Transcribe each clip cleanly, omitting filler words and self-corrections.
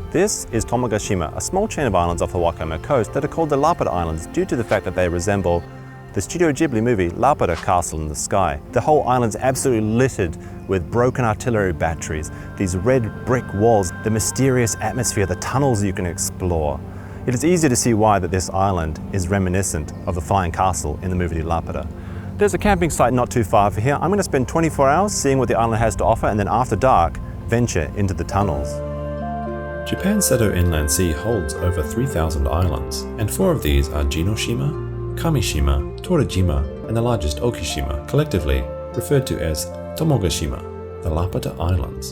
This is Tomogashima, a small chain of islands off the Wakayama coast that are called the Laputa Islands due to the fact that they resemble the Studio Ghibli movie Laputa Castle in the Sky. The whole island's absolutely littered with broken artillery batteries, these red brick walls, the mysterious atmosphere, the tunnels you can explore. It is easy to see why that this island is reminiscent of the flying castle in the movie Laputa. There's a camping site not too far from here. I'm going to spend 24 hours seeing what the island has to offer, and then after dark, venture into the tunnels. Japan's Seto Inland Sea holds over 3,000 islands, and 4 of these are Jinoshima, Kamishima, Torajima, and the largest Okishima, collectively referred to as Tomogashima, the Laputa Islands.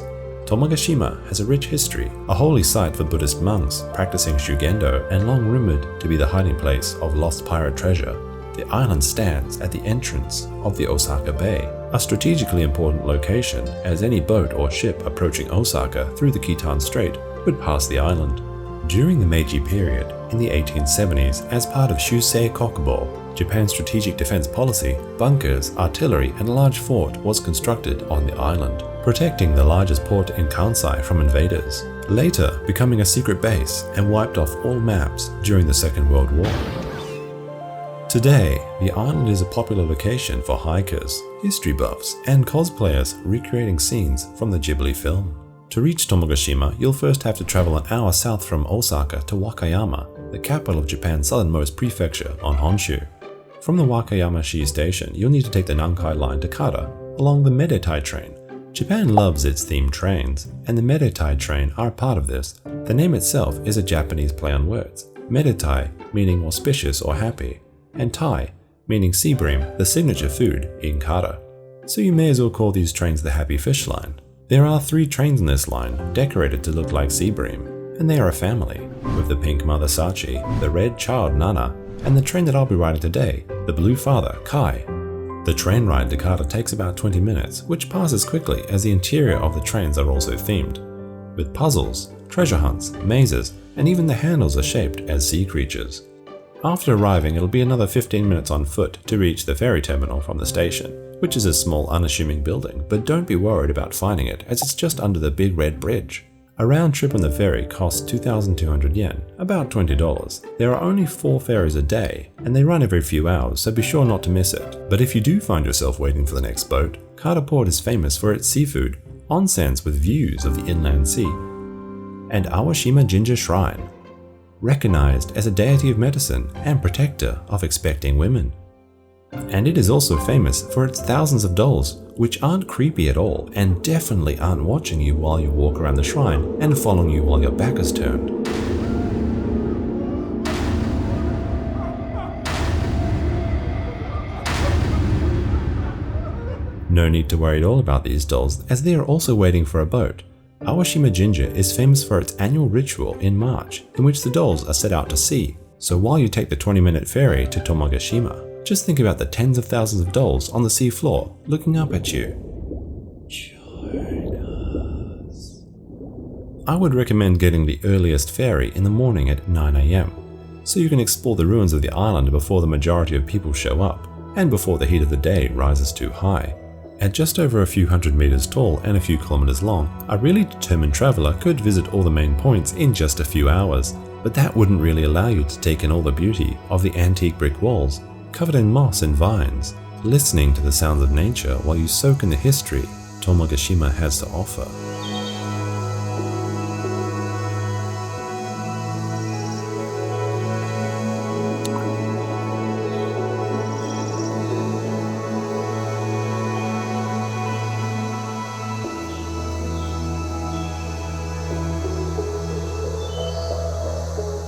Tomogashima has a rich history, a holy site for Buddhist monks practicing Shugendo, and long rumored to be the hiding place of lost pirate treasure. The island stands at the entrance of the Osaka Bay, a strategically important location as any boat or ship approaching Osaka through the Khitan Strait would pass the island. During the Meiji period, in the 1870s, as part of Shusei Kokubo, Japan's strategic defense policy, bunkers, artillery, and a large fort was constructed on the island, protecting the largest port in Kansai from invaders, later becoming a secret base and wiped off all maps during the Second World War. Today, the island is a popular location for hikers, history buffs, and cosplayers recreating scenes from the Ghibli film. To reach Tomogashima, you'll first have to travel an hour south from Osaka to Wakayama, the capital of Japan's southernmost prefecture on Honshu. From the Wakayama-shi station, you'll need to take the Nankai line to Kata along the Medetai train. Japan loves its themed trains, and the Medetai train are a part of this. The name itself is a Japanese play on words, Medetai meaning auspicious or happy, and Tai meaning sea bream, the signature food in Kata. So you may as well call these trains the Happy Fish Line. There are 3 trains in this line, decorated to look like sea bream, and they are a family, with the pink mother Sachi, the red child Nana, and the train that I'll be riding today, the blue father Kai. The train ride to Kata takes about 20 minutes, which passes quickly as the interior of the trains are also themed, with puzzles, treasure hunts, mazes, and even the handles are shaped as sea creatures. After arriving, it'll be another 15 minutes on foot to reach the ferry terminal from the station, which is a small unassuming building, but don't be worried about finding it as it's just under the big red bridge. A round trip on the ferry costs 2,200 yen, about $20. There are only 4 ferries a day, and they run every few hours, so be sure not to miss it. But if you do find yourself waiting for the next boat, Kata Port is famous for its seafood, onsens with views of the inland sea, and Awashima-Jinja Shrine, recognized as a deity of medicine and protector of expecting women. And it is also famous for its thousands of dolls, which aren't creepy at all and definitely aren't watching you while you walk around the shrine and following you while your back is turned. No need to worry at all about these dolls, as they are also waiting for a boat. Awashima-Jinja is famous for its annual ritual in March, in which the dolls are set out to sea. So while you take the 20-minute ferry to Tomogashima, just think about the tens of thousands of dolls on the sea floor looking up at you. Join us. I would recommend getting the earliest ferry in the morning at 9 AM, so you can explore the ruins of the island before the majority of people show up, and before the heat of the day rises too high. At just over a few hundred meters tall and a few kilometers long, a really determined traveler could visit all the main points in just a few hours, but that wouldn't really allow you to take in all the beauty of the antique brick walls, covered in moss and vines, listening to the sounds of nature while you soak in the history Tomogashima has to offer.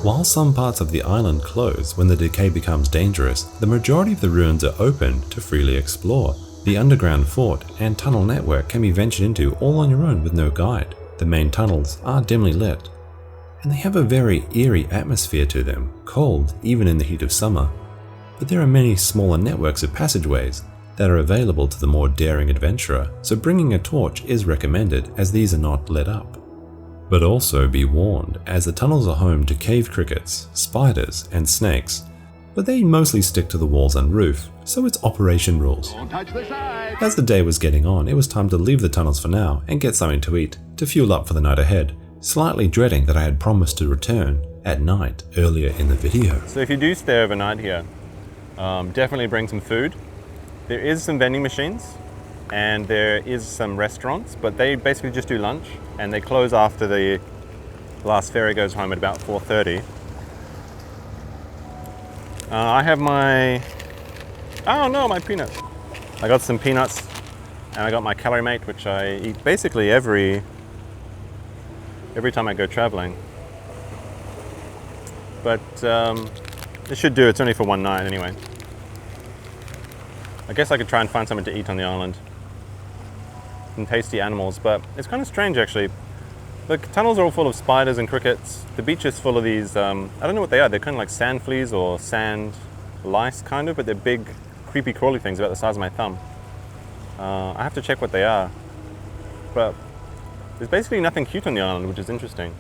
While some parts of the island close when the decay becomes dangerous, the majority of the ruins are open to freely explore. The underground fort and tunnel network can be ventured into all on your own with no guide. The main tunnels are dimly lit, and they have a very eerie atmosphere to them, cold even in the heat of summer. But there are many smaller networks of passageways that are available to the more daring adventurer, so bringing a torch is recommended as these are not lit up. But also be warned, as the tunnels are home to cave crickets, spiders, and snakes, but they mostly stick to the walls and roof, so it's operation rules. Don't touch the side. As the day was getting on, it was time to leave the tunnels for now and get something to eat to fuel up for the night ahead, slightly dreading that I had promised to return at night earlier in the video. So if you do stay overnight here, definitely bring some food. There is some vending machines and there is some restaurants, but they basically just do lunch and they close after the last ferry goes home at about 4:30. I have my peanuts. I got some peanuts and I got my calorie mate, which I eat basically every time I go traveling. But it should do, it's only for one night anyway. I guess I could try and find something to eat on the island. Some tasty animals, but it's kind of strange actually. The tunnels are all full of spiders and crickets. The beach is full of these, I don't know what they are. They're kind of like sand fleas or sand lice kind of, but they're big, creepy crawly things about the size of my thumb. I have to check what they are. But there's basically nothing cute on the island, which is interesting.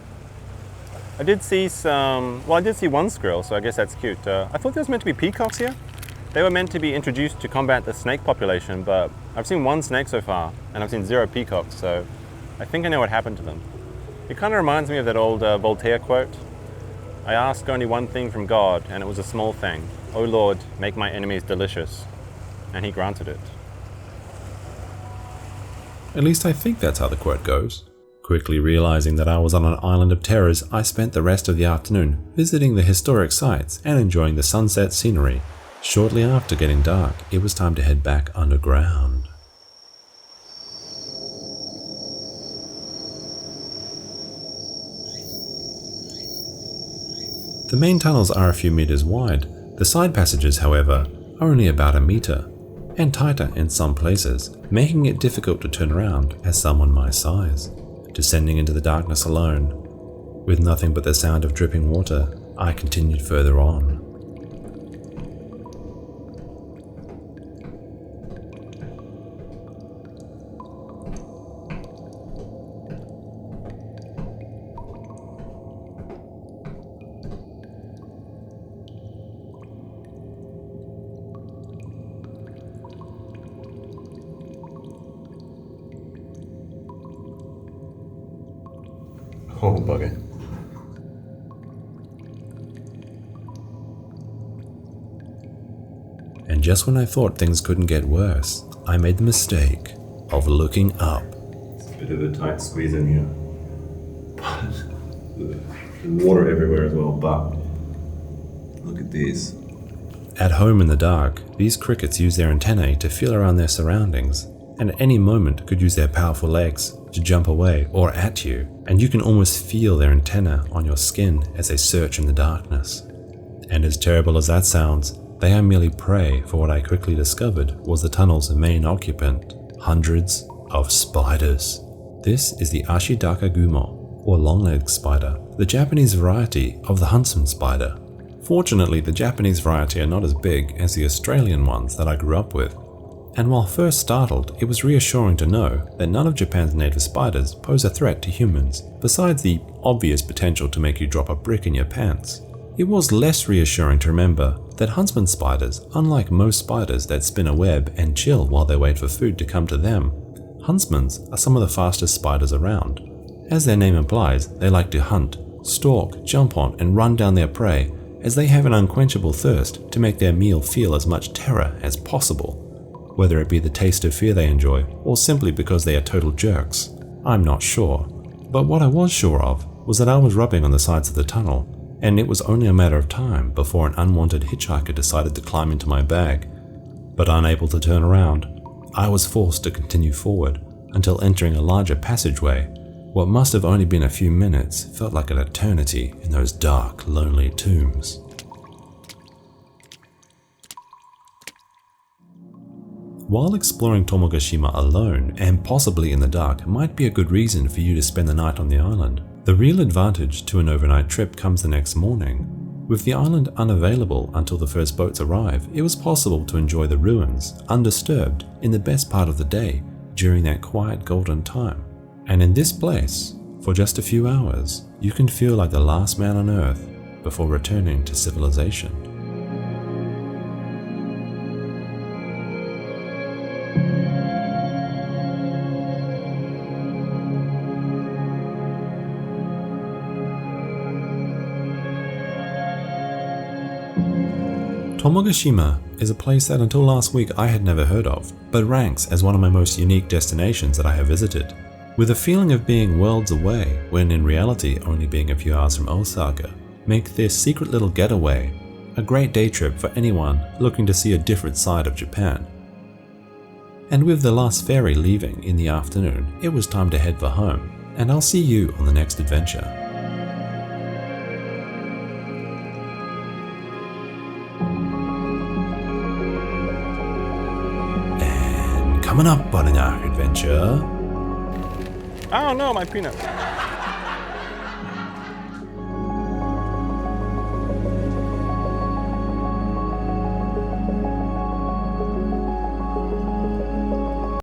I did see one squirrel, so I guess that's cute. I thought there was meant to be peacocks here. They were meant to be introduced to combat the snake population, but I've seen one snake so far, and I've seen 0 peacocks, so I think I know what happened to them. It kind of reminds me of that old Voltaire quote. I ask only one thing from God, and it was a small thing. O Lord, make my enemies delicious. And he granted it. At least I think that's how the quote goes. Quickly realizing that I was on an island of terrors, I spent the rest of the afternoon visiting the historic sites and enjoying the sunset scenery. Shortly after getting dark, it was time to head back underground. The main tunnels are a few meters wide. The side passages, however, are only about a meter, and tighter in some places, making it difficult to turn around as someone my size. Descending into the darkness alone, with nothing but the sound of dripping water, I continued further on. Oh, bugger. And just when I thought things couldn't get worse, I made the mistake of looking up. It's a bit of a tight squeeze in here. But there's water everywhere as well, but look at these. At home in the dark, these crickets use their antennae to feel around their surroundings, and at any moment could use their powerful legs to jump away or at you, and you can almost feel their antennae on your skin as they search in the darkness. And as terrible as that sounds, they are merely prey for what I quickly discovered was the tunnel's main occupant, hundreds of spiders. This is the Ashidaka gumo, or long-legged spider, the Japanese variety of the huntsman spider. Fortunately, the Japanese variety are not as big as the Australian ones that I grew up with. And while first startled, it was reassuring to know that none of Japan's native spiders pose a threat to humans, besides the obvious potential to make you drop a brick in your pants. It was less reassuring to remember that huntsman spiders, unlike most spiders that spin a web and chill while they wait for food to come to them, huntsmans are some of the fastest spiders around. As their name implies, they like to hunt, stalk, jump on, and run down their prey, as they have an unquenchable thirst to make their meal feel as much terror as possible. Whether it be the taste of fear they enjoy, or simply because they are total jerks, I'm not sure. But what I was sure of was that I was rubbing on the sides of the tunnel, and it was only a matter of time before an unwanted hitchhiker decided to climb into my bag. But unable to turn around, I was forced to continue forward until entering a larger passageway. What must have only been a few minutes felt like an eternity in those dark, lonely tombs. While exploring Tomogashima alone, and possibly in the dark, might be a good reason for you to spend the night on the island, the real advantage to an overnight trip comes the next morning. With the island unavailable until the first boats arrive, it was possible to enjoy the ruins, undisturbed, in the best part of the day during that quiet golden time. And in this place, for just a few hours, you can feel like the last man on Earth before returning to civilization. Tomogashima is a place that until last week I had never heard of, but ranks as one of my most unique destinations that I have visited. With a feeling of being worlds away, when in reality only being a few hours from Osaka, make this secret little getaway a great day trip for anyone looking to see a different side of Japan. And with the last ferry leaving in the afternoon, it was time to head for home, and I'll see you on the next adventure. And coming up on an arc adventure... Oh no, my peanut.